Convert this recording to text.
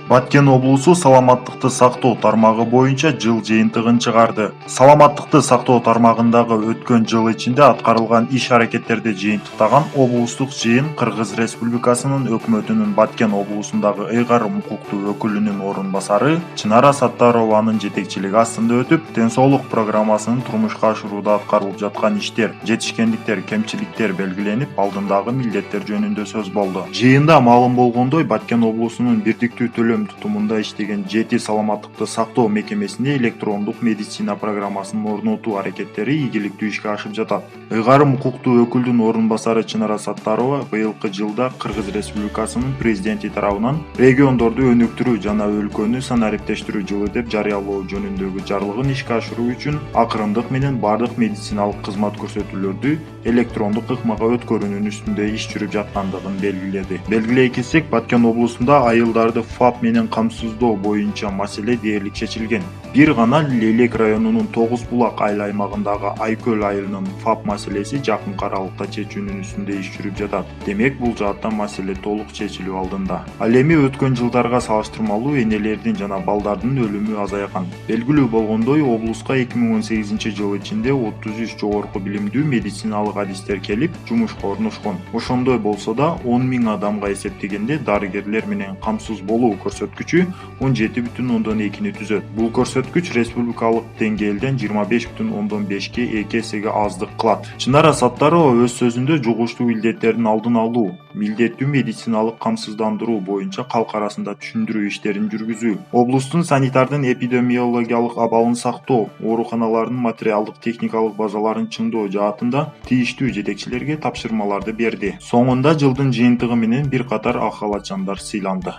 Баткен облусу саламаттыкты сактоо тармагы боюнча жыл жыйынтыгын чыгарды. Саламаттыкты сактоо тармагындагы өткөн жыл ичинде аткарылган иш-аракеттерди жыйынтыктаган облустук жыйын Кыргыз Республикасынын өкмөтүнүн Баткен облусундагы ыйгарым укуктуу өкүлүнүн орун басары Чынара Саттарованын жетекчилиги астында өтүп, ден соолук программасынын турмушка ашырууда аткарылып жаткан иштер, жетишкендиктер, кемчиликтер белгиленип, алдындагы милдеттер жөнүндө сөз болду. Жыйында маалым болгондой, Баткен облусунун бирдиктүү төлөм тутумунда иштеген 7 саламаттыкты сактоо мекемесинде электрондук медицина программасын орнотуу аракеттери ийгиликтүү ишке ашып жатат. Ыйгарым укуктуу өкүлдүн орун басары Чынара Саттарова быйылкы жылда Кыргыз Республикасынын президенти тарабынан региондорду өнүктүрүү жана өлкөнү санариптештирүү жылы деп жарыялоо жөнүндөгү жарлыгын ишке ашыруу үчүн акырындык менен бардык медициналык кызмат көрсөтүүлөрдү электрондук ыкмага өткөрүүнүн үстүндө иш жүрүп жаткандыгын белгиледи. Белгилей кетсек, Баткен облусунда айылдарды ФАП менен камсыздоо боюнча маселе дээрлик чечилген. Бир гана Лелек районунун Тогуз Булак айыл аймагындагы Айкөл айылынын ФАП маселеси жакынкы аралыкта чечүүнүн үстүндө иш жүрүп жатат. Демек, бул жааттан маселе толук чечилүү алдында. Ал эми өткөн жылдарга салыштырмалуу энелердин жана балдардын өлүмү азайган. Белгилүү болгондой, облуска 2018-жыл ичинде 33 жогорку билимдүү медициналык адистер келип, жумушка орношкон. Ошондой болсо да 10 000 адамга эсептегенде дарыгерлер менен камсыз болуу көрсөткүчү 17,2-ни түзөт. Бул көрсөткүч республикалык деңгээлден 25,5-ке 2 эсеге аздык кылат. Чынара Саттарова өз сөзүндө жугуштуу илдеттердин алдын алуу, милдеттүү медициналык камсыздандыруу боюнча калк арасында түшүндүрүү иштерин жүргүзүү, облустун санитардын эпидемиологиялык абалын сактоо, ооруканалардын материалдык техникалык базаларын чыңдоо жаатында тийиштүү жетекчилерге тапшырмаларды берди. Соңунда жылдын жыйынтыгы менен бир катар ак халатчандар сыйланды.